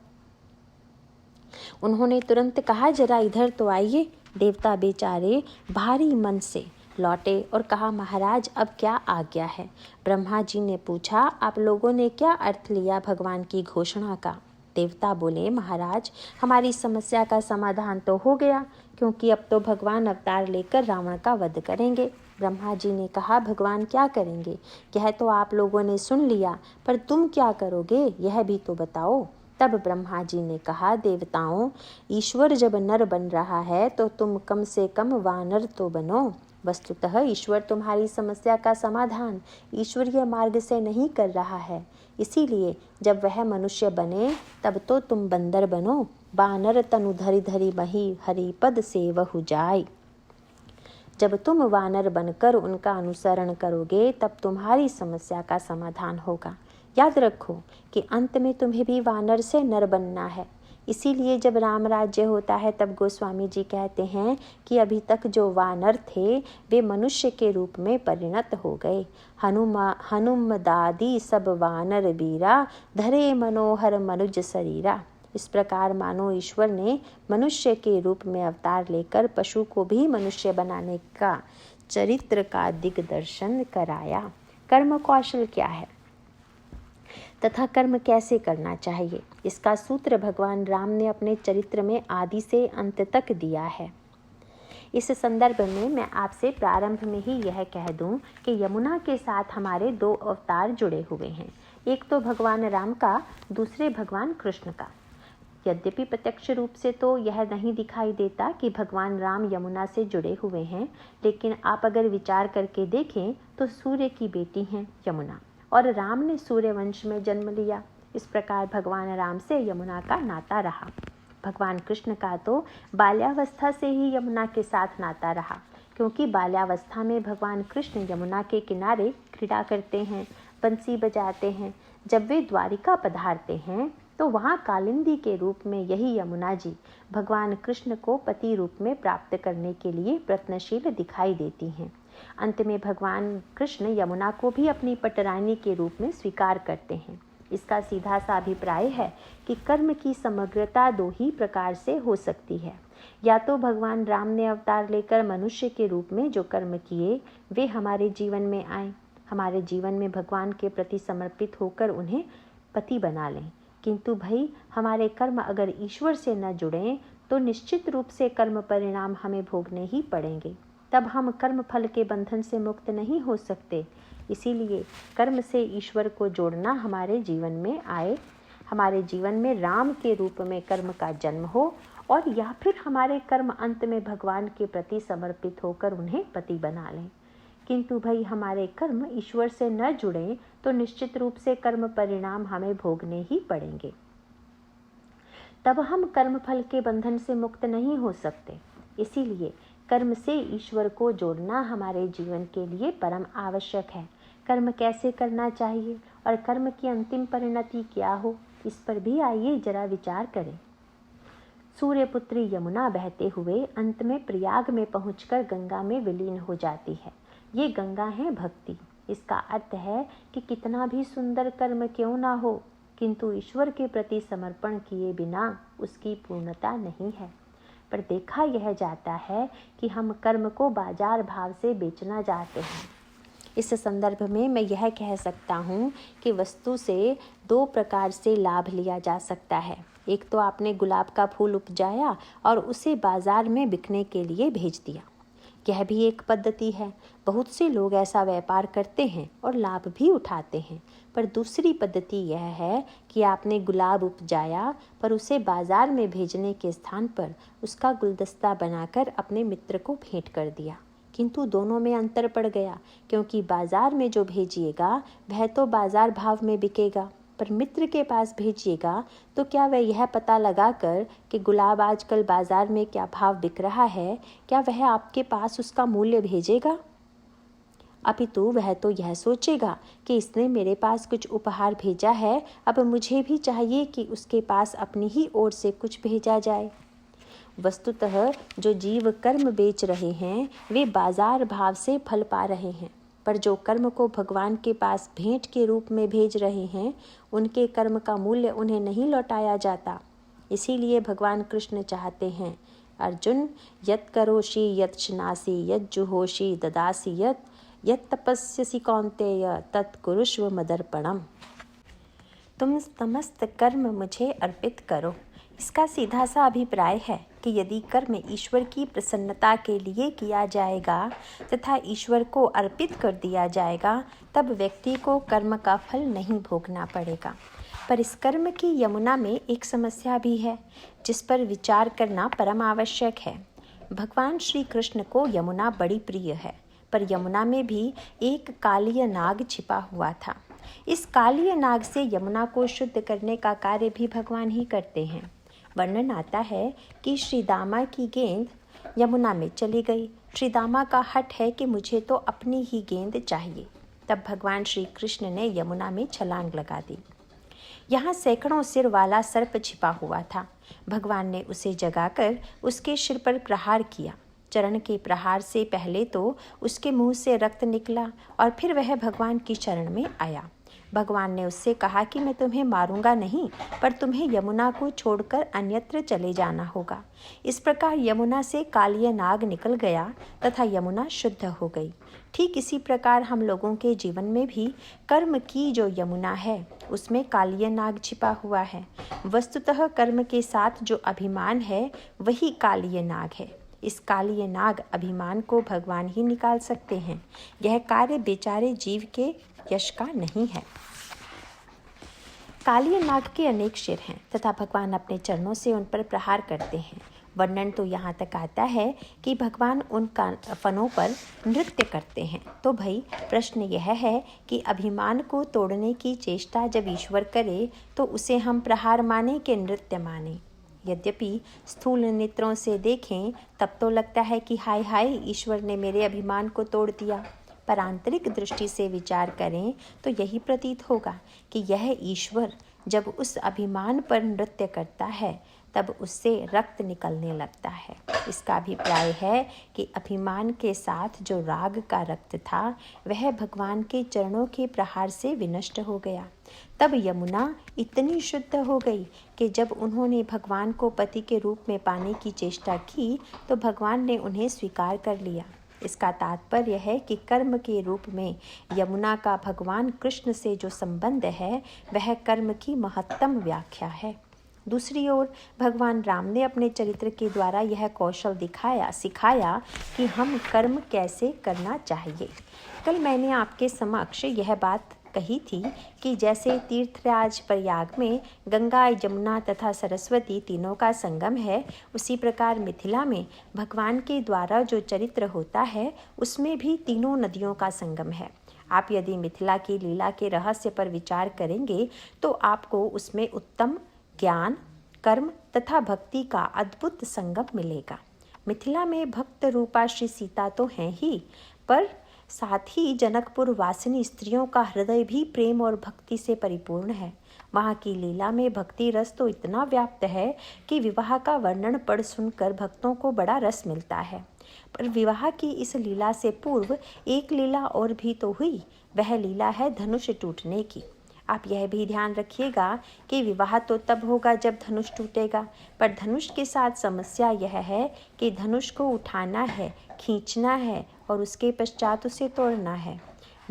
उन्होंने तुरंत कहा, जरा इधर तो आइए। देवता बेचारे भारी मन से लौटे और कहा, महाराज अब क्या आज्ञा है। ब्रह्मा जी ने पूछा, आप लोगों ने क्या अर्थ लिया भगवान की घोषणा का। देवता बोले, महाराज हमारी समस्या का समाधान तो हो गया, क्योंकि अब तो भगवान अवतार लेकर रावण का वध करेंगे। ब्रह्मा जी ने कहा, भगवान क्या करेंगे यह तो आप लोगों ने सुन लिया, पर तुम क्या करोगे यह भी तो बताओ। तब ब्रह्मा जी ने कहा, देवताओं, ईश्वर जब नर बन रहा है तो तुम कम से कम वानर तो बनो। वस्तुतः ईश्वर तुम्हारी समस्या का समाधान ईश्वरीय मार्ग से नहीं कर रहा है, इसीलिए जब वह मनुष्य बने तब तो तुम बंदर बनो। बानर तनु धरि धरि मही हरिपद सेवहु जाय। जब तुम वानर बनकर उनका अनुसरण करोगे तब तुम्हारी समस्या का समाधान होगा। याद रखो कि अंत में तुम्हें भी वानर से नर बनना है। इसीलिए जब राम राज्य होता है तब गोस्वामी जी कहते हैं कि अभी तक जो वानर थे वे मनुष्य के रूप में परिणत हो गए। हनुम दादी सब वानर बीरा, धरे मनोहर मनुज शरीरा। इस प्रकार मानो ईश्वर ने मनुष्य के रूप में अवतार लेकर पशु को भी मनुष्य बनाने का चरित्र का दिग्दर्शन कराया। कर्म कौशल क्या है? तथा कर्म कैसे करना चाहिए, इसका सूत्र भगवान राम ने अपने चरित्र में आदि से अंत तक दिया है। इस संदर्भ में मैं आपसे प्रारंभ में ही यह कह दूं कि यमुना के साथ हमारे दो अवतार जुड़े हुए हैं, एक तो भगवान राम का, दूसरे भगवान कृष्ण का। यद्यपि प्रत्यक्ष रूप से तो यह नहीं दिखाई देता कि भगवान राम यमुना से जुड़े हुए हैं, लेकिन आप अगर विचार करके देखें तो सूर्य की बेटी हैं यमुना, और राम ने सूर्य वंश में जन्म लिया। इस प्रकार भगवान राम से यमुना का नाता रहा। भगवान कृष्ण का तो बाल्यावस्था से ही यमुना के साथ नाता रहा, क्योंकि बाल्यावस्था में भगवान कृष्ण यमुना के किनारे क्रीड़ा करते हैं, बंसी बजाते हैं। जब वे द्वारिका पधारते हैं तो वहाँ कालिंदी के रूप में यही यमुना जी भगवान कृष्ण को पति रूप में प्राप्त करने के लिए प्रयत्नशील दिखाई देती हैं। अंत में भगवान कृष्ण यमुना को भी अपनी पटरानी के रूप में स्वीकार करते हैं। इसका सीधा सा अभिप्राय है कि कर्म की समग्रता दो ही प्रकार से हो सकती है। या तो भगवान राम ने अवतार लेकर मनुष्य के रूप में जो कर्म किए वे हमारे जीवन में आए, हमारे जीवन में भगवान के प्रति समर्पित होकर उन्हें पति बना लें। किंतु भाई हमारे कर्म अगर ईश्वर से न जुड़ें तो निश्चित रूप से कर्म परिणाम हमें भोगने ही पड़ेंगे। तब हम कर्म फल के बंधन से मुक्त नहीं हो सकते। इसीलिए कर्म से ईश्वर को जोड़ना हमारे जीवन में आए, हमारे जीवन में राम के रूप में कर्म का जन्म हो, और या फिर हमारे कर्म अंत में भगवान के प्रति समर्पित होकर उन्हें पति बना लें। किंतु भाई हमारे कर्म ईश्वर से न जुड़ें तो निश्चित रूप से कर्म परिणाम हमें भोगने ही पड़ेंगे। तब हम कर्म फल के बंधन से मुक्त नहीं हो सकते। इसीलिए कर्म से ईश्वर को जोड़ना हमारे जीवन के लिए परम आवश्यक है। कर्म कैसे करना चाहिए और कर्म की अंतिम परिणति क्या हो, इस पर भी आइए जरा विचार करें। सूर्यपुत्री यमुना बहते हुए अंत में प्रयाग में पहुंचकर गंगा में विलीन हो जाती है। ये गंगा है भक्ति। इसका अर्थ है कि कितना भी सुंदर कर्म क्यों ना हो, किंतु ईश्वर के प्रति समर्पण किए बिना उसकी पूर्णता नहीं है। पर देखा यह जाता है कि हम कर्म को बाजार भाव से बेचना चाहते हैं। इस संदर्भ में मैं यह कह सकता हूँ कि वस्तु से दो प्रकार से लाभ लिया जा सकता है। एक तो आपने गुलाब का फूल उपजाया और उसे बाजार में बिकने के लिए भेज दिया, यह भी एक पद्धति है। बहुत से लोग ऐसा व्यापार करते हैं और लाभ भी उठाते हैं। पर दूसरी पद्धति यह है कि आपने गुलाब उपजाया पर उसे बाजार में भेजने के स्थान पर उसका गुलदस्ता बनाकर अपने मित्र को भेंट कर दिया। किंतु दोनों में अंतर पड़ गया, क्योंकि बाजार में जो भेजिएगा वह तो बाजार भाव में बिकेगा, पर मित्र के पास भेजिएगा तो क्या वह यह पता लगाकर कि गुलाब आजकल बाजार में क्या भाव बिक रहा है, क्या वह आपके पास उसका मूल्य भेजेगा? अपितु वह तो यह सोचेगा कि इसने मेरे पास कुछ उपहार भेजा है, अब मुझे भी चाहिए कि उसके पास अपनी ही ओर से कुछ भेजा जाए। वस्तुतः जो जीव कर्म बेच रहे हैं वे बाजार भाव से फल पा रहे हैं, पर जो कर्म को भगवान के पास भेंट के रूप में भेज रहे हैं उनके कर्म का मूल्य उन्हें नहीं लौटाया जाता। इसीलिए भगवान कृष्ण चाहते हैं, अर्जुन यत् करोषि यत् श्नासि यत् जुहोषि ददासि यत् तपस्यसि कौन्तेय तत् कुरुष्व मदर्पणम्। तुम समस्त कर्म मुझे अर्पित करो। इसका सीधा सा अभिप्राय है कि यदि कर्म ईश्वर की प्रसन्नता के लिए किया जाएगा तथा ईश्वर को अर्पित कर दिया जाएगा तब व्यक्ति को कर्म का फल नहीं भोगना पड़ेगा। पर इस कर्म की यमुना में एक समस्या भी है जिस पर विचार करना परम आवश्यक है। भगवान श्री कृष्ण को यमुना बड़ी प्रिय है, पर यमुना में भी एक कालीय नाग छिपा हुआ था। इस कालीय नाग से यमुना को शुद्ध करने का कार्य भी भगवान ही करते हैं। वर्णन आता है कि श्री दामा की गेंद यमुना में चली गई। श्री दामा का हठ है कि मुझे तो अपनी ही गेंद चाहिए। तब भगवान श्री कृष्ण ने यमुना में छलांग लगा दी। यहाँ सैकड़ों सिर वाला सर्प छिपा हुआ था। भगवान ने उसे जगाकर उसके सिर पर प्रहार किया। चरण के प्रहार से पहले तो उसके मुंह से रक्त निकला और फिर वह भगवान की शरण में आया। भगवान ने उससे कहा कि मैं तुम्हें मारूंगा नहीं, पर तुम्हें यमुना को छोड़कर अन्यत्र चले जाना होगा। इस प्रकार यमुना से कालिय नाग निकल गया तथा यमुना शुद्ध हो गई। ठीक इसी प्रकार हम लोगों के जीवन में भी कर्म की जो यमुना है उसमें कालिय नाग छिपा हुआ है। वस्तुतः कर्म के साथ जो अभिमान है वही कालिय नाग है। इस कालिय नाग अभिमान को भगवान ही निकाल सकते हैं। यह कार्य बेचारे जीव के यश का नहीं है। कालिय नाग के अनेक सिर हैं तथा भगवान अपने चरणों से उन पर प्रहार करते हैं। वर्णन तो यहाँ तक आता है कि भगवान उन फनों पर नृत्य करते हैं। तो भाई प्रश्न यह है कि अभिमान को तोड़ने की चेष्टा जब ईश्वर करे तो उसे हम प्रहार माने कि नृत्य माने। यद्यपि स्थूल नेत्रों से देखें तब तो लगता है कि हाय हाय ईश्वर ने मेरे अभिमान को तोड़ दिया, पर आंतरिक दृष्टि से विचार करें तो यही प्रतीत होगा कि यह ईश्वर जब उस अभिमान पर नृत्य करता है तब उससे रक्त निकलने लगता है। इसका अभिप्राय है कि अभिमान के साथ जो राग का रक्त था वह भगवान के चरणों के प्रहार से विनष्ट हो गया। तब यमुना इतनी शुद्ध हो गई कि जब उन्होंने भगवान को पति के रूप में पाने की चेष्टा की तो भगवान ने उन्हें स्वीकार कर लिया। इसका तात्पर्य है कि कर्म के रूप में यमुना का भगवान कृष्ण से जो संबंध है वह कर्म की महत्तम व्याख्या है। दूसरी ओर भगवान राम ने अपने चरित्र के द्वारा यह कौशल सिखाया कि हम कर्म कैसे करना चाहिए। कल मैंने आपके समक्ष यह बात कही थी कि जैसे तीर्थराज प्रयाग में गंगा, यमुना तथा सरस्वती तीनों का संगम है, उसी प्रकार मिथिला में भगवान के द्वारा जो चरित्र होता है उसमें भी तीनों नदियों का संगम है। आप यदि मिथिला की लीला के रहस्य पर विचार करेंगे तो आपको उसमें उत्तम ज्ञान, कर्म तथा भक्ति का अद्भुत संगम मिलेगा। मिथिला में भक्त रूपा श्री सीता तो हैं ही, पर साथ ही जनकपुर वासिनी स्त्रियों का हृदय भी प्रेम और भक्ति से परिपूर्ण है। वहाँ की लीला में भक्ति रस तो इतना व्याप्त है कि विवाह का वर्णन पढ़ सुनकर भक्तों को बड़ा रस मिलता है। पर विवाह की इस लीला से पूर्व एक लीला और भी तो हुई, वह लीला है धनुष टूटने की। आप यह भी ध्यान रखिएगा कि विवाह तो तब होगा जब धनुष टूटेगा, पर धनुष के साथ समस्या यह है कि धनुष को उठाना है, खींचना है और उसके पश्चात उसे तोड़ना है।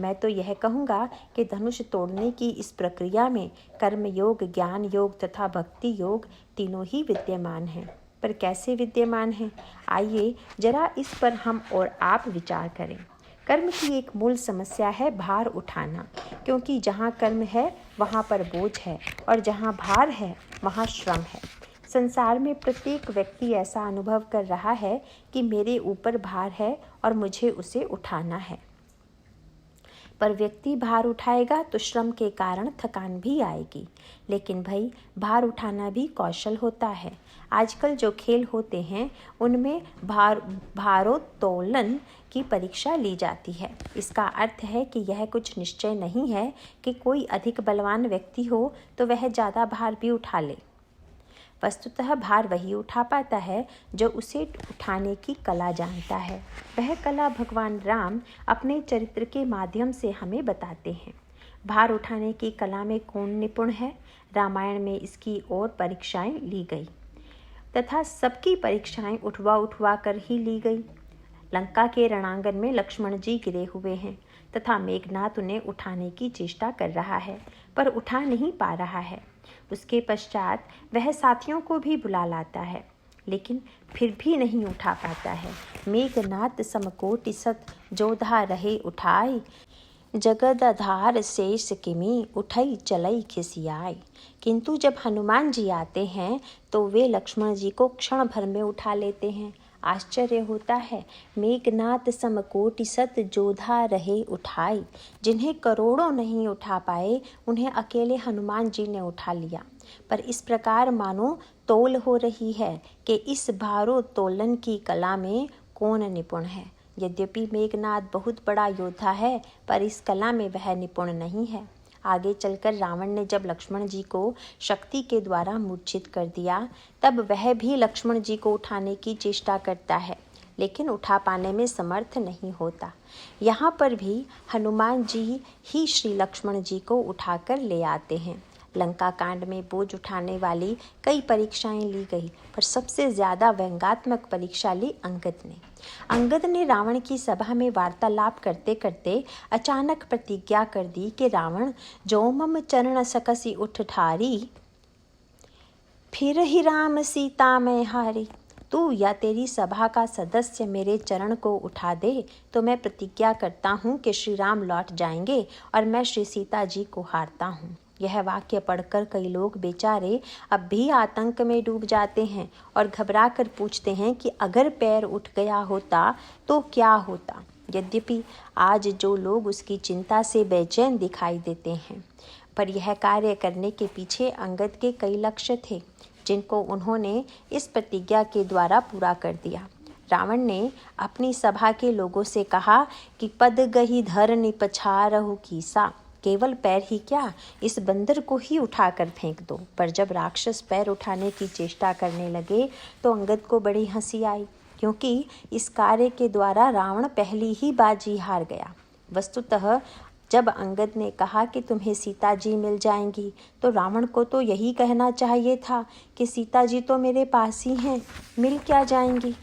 मैं तो यह कहूँगा कि धनुष तोड़ने की इस प्रक्रिया में कर्म योग, ज्ञान योग तथा भक्ति योग तीनों ही विद्यमान हैं। पर कैसे विद्यमान हैं? आइए जरा इस पर हम और आप विचार करें। कर्म की एक मूल समस्या है भार उठाना, क्योंकि जहाँ कर्म है वहाँ पर बोझ है और जहाँ भार है वहाँ श्रम है। संसार में प्रत्येक व्यक्ति ऐसा अनुभव कर रहा है कि मेरे ऊपर भार है और मुझे उसे उठाना है। पर व्यक्ति भार उठाएगा तो श्रम के कारण थकान भी आएगी। लेकिन भाई भार उठाना भी कौशल होता है। आजकल जो खेल होते हैं उनमें भारोत्तोलन की परीक्षा ली जाती है। इसका अर्थ है कि यह कुछ निश्चय नहीं है कि कोई अधिक बलवान व्यक्ति हो तो वह ज़्यादा भार भी उठा ले। वस्तुतः भार वही उठा पाता है जो उसे उठाने की कला जानता है। वह कला भगवान राम अपने चरित्र के माध्यम से हमें बताते हैं। भार उठाने की कला में कौन निपुण है? रामायण में इसकी और परीक्षाएं ली गई तथा सबकी परीक्षाएं उठवा कर ही ली गई। लंका के रणांगन में लक्ष्मण जी गिरे हुए हैं तथा मेघनाथ उन्हें उठाने की चेष्टा कर रहा है, पर उठा नहीं पा रहा है। उसके पश्चात वह साथियों को भी बुला लाता है, लेकिन फिर भी नहीं उठा पाता है। मेघनाथ समकोटि सत जोधा रहे उठाई, जगद आधार शेष किमी उठई चलई खिसियाई। किंतु जब हनुमान जी आते हैं तो वे लक्ष्मण जी को क्षण भर में उठा लेते हैं। आश्चर्य होता है। मेघनाथ समकोटि सत जोधा रहे उठाई, जिन्हें करोड़ों नहीं उठा पाए उन्हें अकेले हनुमान जी ने उठा लिया। पर इस प्रकार मानो तोल हो रही है कि इस भारोत्तोलन की कला में कौन निपुण है। यद्यपि मेघनाथ बहुत बड़ा योद्धा है, पर इस कला में वह निपुण नहीं है। आगे चलकर रावण ने जब लक्ष्मण जी को शक्ति के द्वारा मूर्छित कर दिया, तब वह भी लक्ष्मण जी को उठाने की चेष्टा करता है, लेकिन उठा पाने में समर्थ नहीं होता। यहाँ पर भी हनुमान जी ही श्री लक्ष्मण जी को उठाकर ले आते हैं। लंका कांड में बोझ उठाने वाली कई परीक्षाएं ली गई, पर सबसे ज़्यादा व्यंग्यात्मक परीक्षा ली अंगद ने रावण की सभा में वार्तालाप करते करते अचानक प्रतिज्ञा कर दी कि रावण, जो मम चरण सकसी उठ ठारी, फिर ही राम सीता मैं हारी। तू या तेरी सभा का सदस्य मेरे चरण को उठा दे तो मैं प्रतिज्ञा करता हूँ कि श्री राम लौट जाएंगे और मैं श्री सीता जी को हारता हूँ। यह वाक्य पढ़कर कई लोग बेचारे अब भी आतंक में डूब जाते हैं और घबरा कर पूछते हैं कि अगर पैर उठ गया होता तो क्या होता। यद्यपि आज जो लोग उसकी चिंता से बेचैन दिखाई देते हैं, पर यह कार्य करने के पीछे अंगद के कई लक्ष्य थे जिनको उन्होंने इस प्रतिज्ञा के द्वारा पूरा कर दिया। रावण ने अपनी सभा के लोगों से कहा कि पद गही धर निपछा रहु कीसा, केवल पैर ही क्या, इस बंदर को ही उठाकर फेंक दो। पर जब राक्षस पैर उठाने की चेष्टा करने लगे तो अंगद को बड़ी हंसी आई, क्योंकि इस कार्य के द्वारा रावण पहली ही बाजी हार गया। वस्तुतः जब अंगद ने कहा कि तुम्हें सीता जी मिल जाएंगी, तो रावण को तो यही कहना चाहिए था कि सीता जी तो मेरे पास ही हैं, मिल क्या जाएंगी।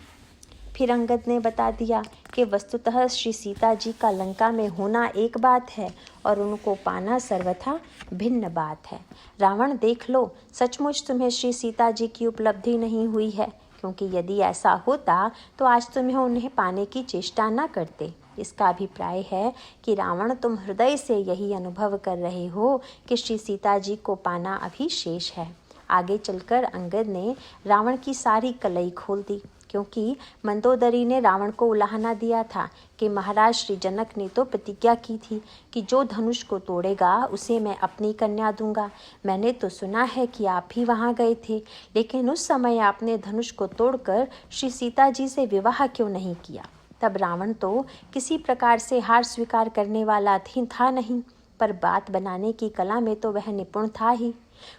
फिर अंगद ने बता दिया कि वस्तुतः श्री सीता जी का लंका में होना एक बात है और उनको पाना सर्वथा भिन्न बात है। रावण, देख लो, सचमुच तुम्हें श्री सीता जी की उपलब्धि नहीं हुई है, क्योंकि यदि ऐसा होता तो आज तुम्हें उन्हें पाने की चेष्टा न करते। इसका अभिप्राय है कि रावण, तुम हृदय से यही अनुभव कर रहे हो कि श्री सीता जी को पाना अभी शेष है। आगे चलकर अंगद ने रावण की सारी कलई खोल दी, क्योंकि मंदोदरी ने रावण को उलाहना दिया था कि महाराज श्री जनक ने तो प्रतिज्ञा की थी कि जो धनुष को तोड़ेगा उसे मैं अपनी कन्या दूंगा। मैंने तो सुना है कि आप भी वहां गए थे, लेकिन उस समय आपने धनुष को तोड़कर श्री सीता जी से विवाह क्यों नहीं किया। तब रावण तो किसी प्रकार से हार स्वीकार करने वाला था नहीं, पर बात बनाने की कला में तो वह निपुण था ही।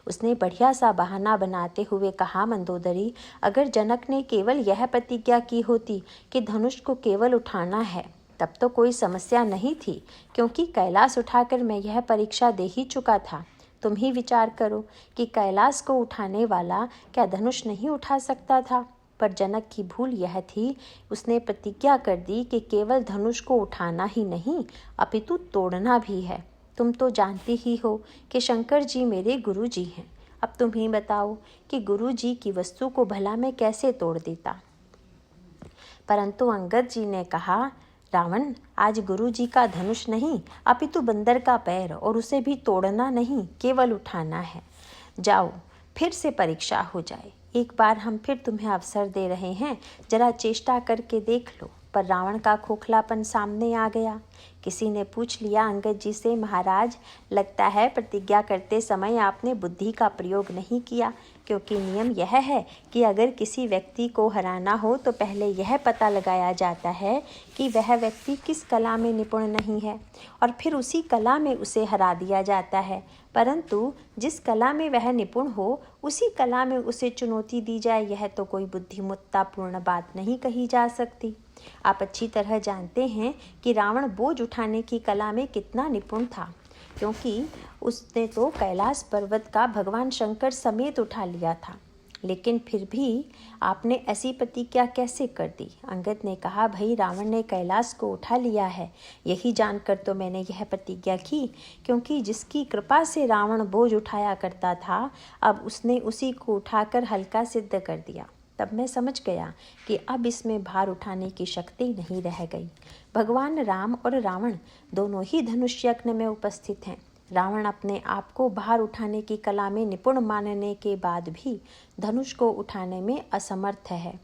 उसने बढ़िया सा बहाना बनाते हुए कहा, मंदोदरी, अगर जनक ने केवल यह प्रतिज्ञा की होती कि धनुष को केवल उठाना है, तब तो कोई समस्या नहीं थी, क्योंकि कैलाश उठाकर मैं यह परीक्षा दे ही चुका था। तुम ही विचार करो कि कैलाश को उठाने वाला क्या धनुष नहीं उठा सकता था। पर जनक की भूल यह थी, उसने प्रतिज्ञा कर दी कि केवल धनुष को उठाना ही नहीं अपितु तोड़ना भी है। तुम तो जानती ही हो कि शंकर जी मेरे गुरु जी हैं। अब तुम ही बताओ कि गुरु जी की वस्तु को भला मैं कैसे तोड़ देता। परंतु अंगद जी ने कहा, रावण, आज गुरु जी का धनुष नहीं अपितु बंदर का पैर, और उसे भी तोड़ना नहीं, केवल उठाना है। जाओ, फिर से परीक्षा हो जाए। एक बार हम फिर तुम्हें अवसर दे रहे हैं, जरा चेष्टा करके देख लो। पर रावण का खोखलापन सामने आ गया। किसी ने पूछ लिया अंगद जी से, महाराज, लगता है प्रतिज्ञा करते समय आपने बुद्धि का प्रयोग नहीं किया, क्योंकि नियम यह है कि अगर किसी व्यक्ति को हराना हो तो पहले यह पता लगाया जाता है कि वह व्यक्ति किस कला में निपुण नहीं है, और फिर उसी कला में उसे हरा दिया जाता है। परंतु जिस कला में वह निपुण हो उसी कला में उसे चुनौती दी जाए, यह तो कोई बुद्धिमत्तापूर्ण बात नहीं कही जा सकती। आप अच्छी तरह जानते हैं कि रावण बोझ उठाने की कला में कितना निपुण था, क्योंकि उसने तो कैलाश पर्वत का भगवान शंकर समेत उठा लिया था। लेकिन फिर भी आपने ऐसी प्रतिज्ञा कैसे कर दी। अंगद ने कहा, भाई, रावण ने कैलाश को उठा लिया है, यही जानकर तो मैंने यह प्रतिज्ञा की, क्योंकि जिसकी कृपा से रावण बोझ उठाया करता था, अब उसने उसी को उठाकर हल्का सिद्ध कर दिया। तब मैं समझ गया कि अब इसमें भार उठाने की शक्ति नहीं रह गई। भगवान राम और रावण दोनों ही धनुष यज्ञ में उपस्थित हैं। रावण अपने आप को भार उठाने की कला में निपुण मानने के बाद भी धनुष को उठाने में असमर्थ है,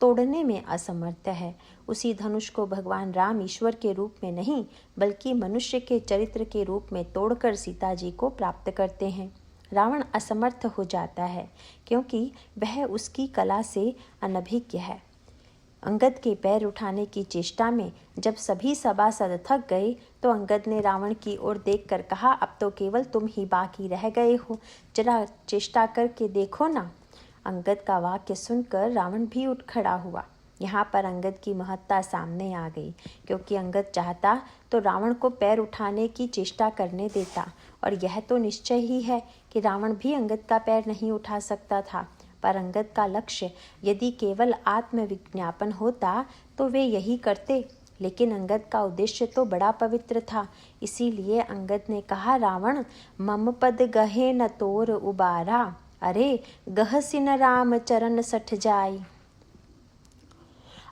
तोड़ने में असमर्थ है। उसी धनुष को भगवान राम ईश्वर के रूप में नहीं बल्कि मनुष्य के चरित्र के रूप में तोड़कर सीता जी को प्राप्त करते हैं। रावण असमर्थ हो जाता है क्योंकि वह उसकी कला से अनभिज्ञ है। अंगद के पैर उठाने की चेष्टा में जब सभी सभासद थक गए तो अंगद ने रावण की ओर देखकर कहा, अब तो केवल तुम ही बाकी रह गए हो, जरा चेष्टा करके देखो ना। अंगद का वाक्य सुनकर रावण भी उठ खड़ा हुआ। यहाँ पर अंगद की महत्ता सामने आ गई, क्योंकि अंगद चाहता तो रावण को पैर उठाने की चेष्टा करने देता, और यह तो निश्चय ही है कि रावण भी अंगद का पैर नहीं उठा सकता था। पर अंगद का लक्ष्य यदि केवल आत्मविज्ञापन होता तो वे यही करते, लेकिन अंगद का उद्देश्य तो बड़ा पवित्र था। इसीलिए अंगद ने कहा, रावण मम पद गहे न तोर उबारा, अरे गह सिन राम चरण सठ जाई।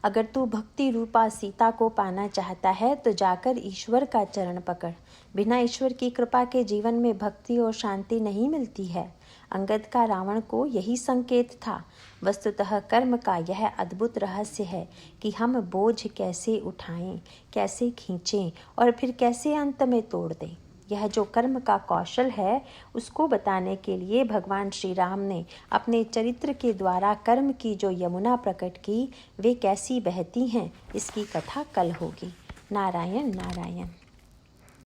अगर तू भक्ति रूपा सीता को पाना चाहता है तो जाकर ईश्वर का चरण पकड़। बिना ईश्वर की कृपा के जीवन में भक्ति और शांति नहीं मिलती है। अंगद का रावण को यही संकेत था। वस्तुतः कर्म का यह अद्भुत रहस्य है कि हम बोझ कैसे उठाएं, कैसे खींचें और फिर कैसे अंत में तोड़ दें। यह जो कर्म का कौशल है, उसको बताने के लिए भगवान श्री राम ने अपने चरित्र के द्वारा कर्म की जो यमुना प्रकट की, वे कैसी बहती हैं, इसकी कथा कल होगी। नारायण नारायण।